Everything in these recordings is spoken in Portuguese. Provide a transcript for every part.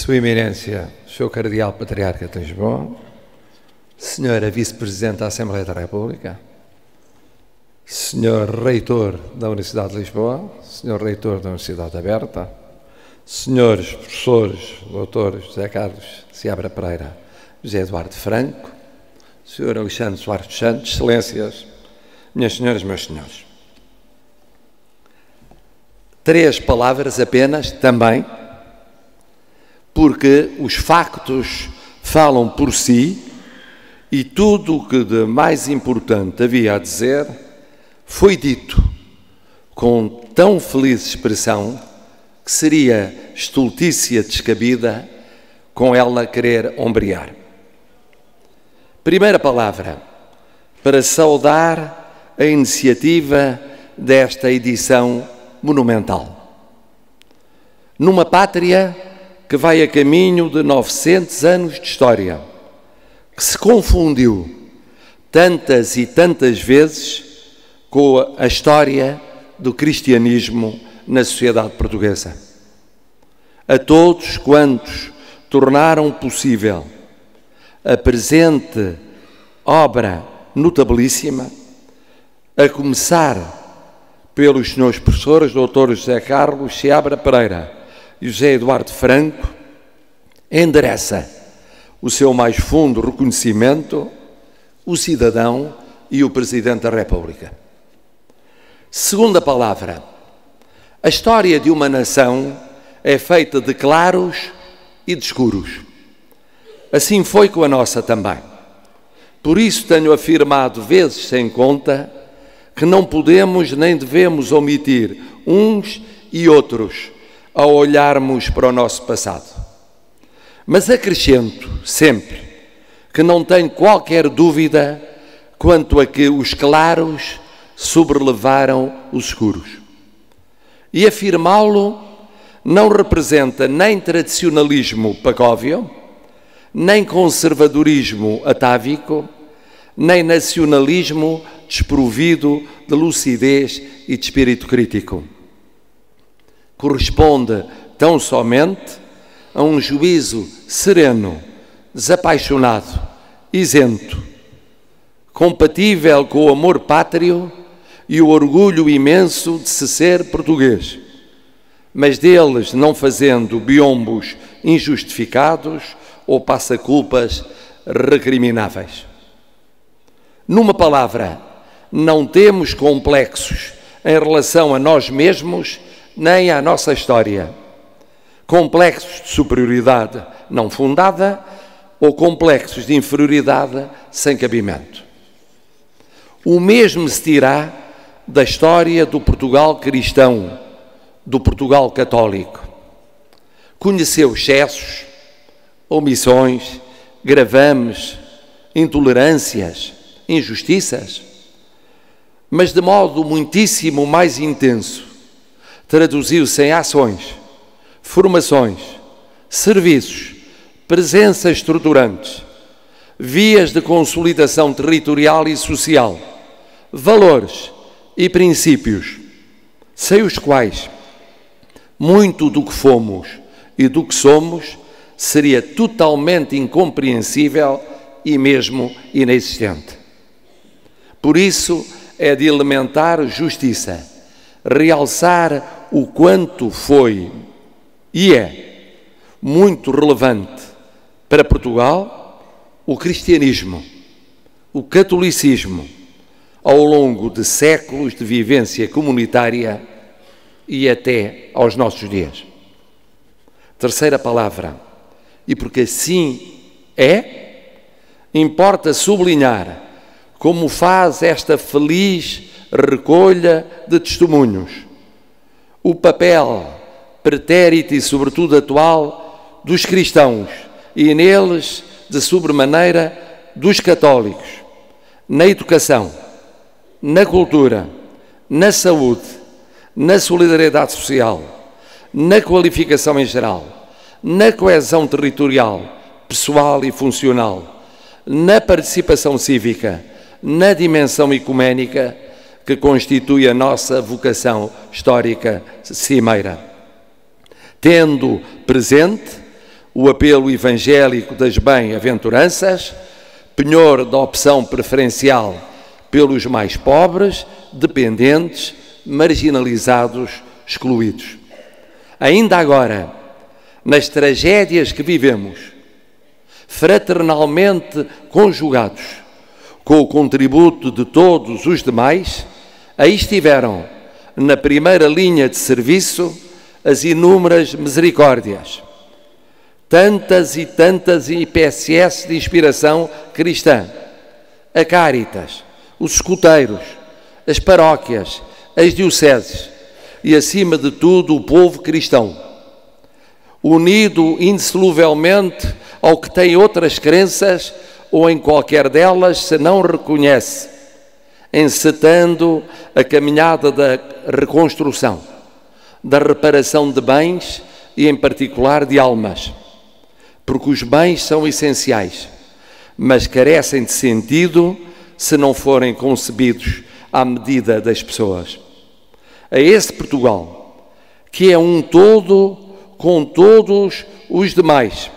Sua Eminência, Sr. Cardeal Patriarca de Lisboa, Senhora Vice-Presidente da Assembleia da República, Senhor Reitor da Universidade de Lisboa, Senhor Reitor da Universidade Aberta, Senhores Professores, Doutores José Carlos Seabra Pereira, José Eduardo Franco, Senhor Alexandre Soares dos Santos, Excelências, minhas senhoras e meus senhores. 3 palavras apenas, também, porque os factos falam por si e tudo o que de mais importante havia a dizer foi dito com tão feliz expressão que seria estultícia descabida com ela querer ombrear. Primeira palavra, para saudar a iniciativa desta edição monumental. Numa pátria que vai a caminho de 900 anos de história, que se confundiu tantas e tantas vezes com a história do cristianismo na sociedade portuguesa. A todos quantos tornaram possível a presente obra notabilíssima, a começar pelos senhores professores doutores José Carlos Seabra Pereira e José Eduardo Franco, endereça o seu mais fundo reconhecimento, o cidadão e o Presidente da República. Segunda palavra, a história de uma nação é feita de claros e de escuros. Assim foi com a nossa também. Por isso tenho afirmado vezes sem conta que não podemos nem devemos omitir uns e outros ao olharmos para o nosso passado. Mas acrescento sempre que não tenho qualquer dúvida quanto a que os claros sobrelevaram os escuros. E afirmá-lo não representa nem tradicionalismo pacóvio, nem conservadorismo atávico, nem nacionalismo desprovido de lucidez e de espírito crítico. Corresponde tão somente a um juízo sereno, desapaixonado, isento, compatível com o amor pátrio e o orgulho imenso de se ser português, mas deles não fazendo biombos injustificados ou passa-culpas recrimináveis. Numa palavra, não temos complexos em relação a nós mesmos nem à nossa história. Complexos de superioridade não fundada ou complexos de inferioridade sem cabimento. O mesmo se dirá da história do Portugal cristão, do Portugal católico. Conheceu excessos, omissões, gravames, intolerâncias, injustiças, mas de modo muitíssimo mais intenso, traduziu-se em ações, formações, serviços, presenças estruturantes, vias de consolidação territorial e social, valores e princípios, sem os quais muito do que fomos e do que somos seria totalmente incompreensível e mesmo inexistente. Por isso é de elementar justiça realçar o quanto foi e é muito relevante para Portugal o cristianismo, o catolicismo, ao longo de séculos de vivência comunitária e até aos nossos dias. Terceira palavra, e porque assim é, importa sublinhar como faz esta feliz recolha de testemunhos, o papel pretérito e sobretudo atual dos cristãos e neles, de sobremaneira, dos católicos, na educação, na cultura, na saúde, na solidariedade social, na qualificação em geral, na coesão territorial, pessoal e funcional, na participação cívica, na dimensão ecuménica que constitui a nossa vocação histórica cimeira. Tendo presente o apelo evangélico das bem-aventuranças, penhor da opção preferencial pelos mais pobres, dependentes, marginalizados, excluídos. Ainda agora, nas tragédias que vivemos, fraternalmente conjugados com o contributo de todos os demais, aí estiveram, na primeira linha de serviço, as inúmeras misericórdias, tantas e tantas IPSS de inspiração cristã, a Cáritas, os escuteiros, as paróquias, as dioceses e, acima de tudo, o povo cristão, unido indissoluvelmente ao que tem outras crenças ou em qualquer delas se não reconhece, encetando a caminhada da reconstrução, da reparação de bens e, em particular, de almas, porque os bens são essenciais, mas carecem de sentido se não forem concebidos à medida das pessoas. A esse Portugal, que é um todo com todos os demais,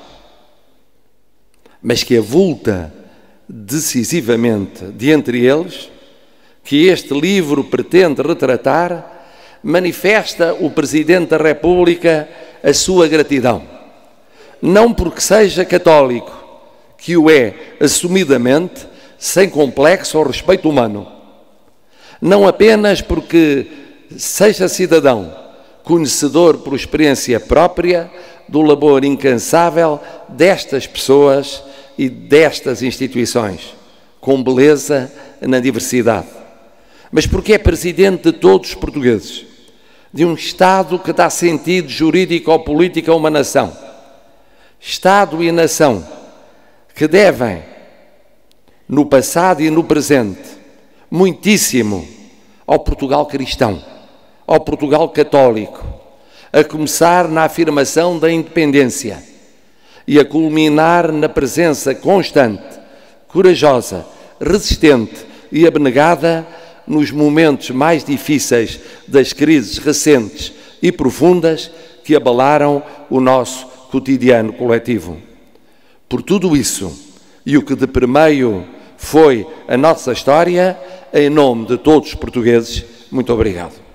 mas que avulta decisivamente de entre eles, que este livro pretende retratar, manifesta o Presidente da República a sua gratidão. Não porque seja católico, que o é assumidamente, sem complexo ao respeito humano. Não apenas porque seja cidadão, conhecedor por experiência própria do labor incansável destas pessoas e destas instituições, com beleza na diversidade, mas porque é presidente de todos os portugueses, de um Estado que dá sentido jurídico ou político a uma nação. Estado e nação que devem, no passado e no presente, muitíssimo ao Portugal cristão, ao Portugal católico, a começar na afirmação da independência e a culminar na presença constante, corajosa, resistente e abnegada nos momentos mais difíceis das crises recentes e profundas que abalaram o nosso cotidiano coletivo. Por tudo isso e o que de primeiro foi a nossa história, em nome de todos os portugueses, muito obrigado.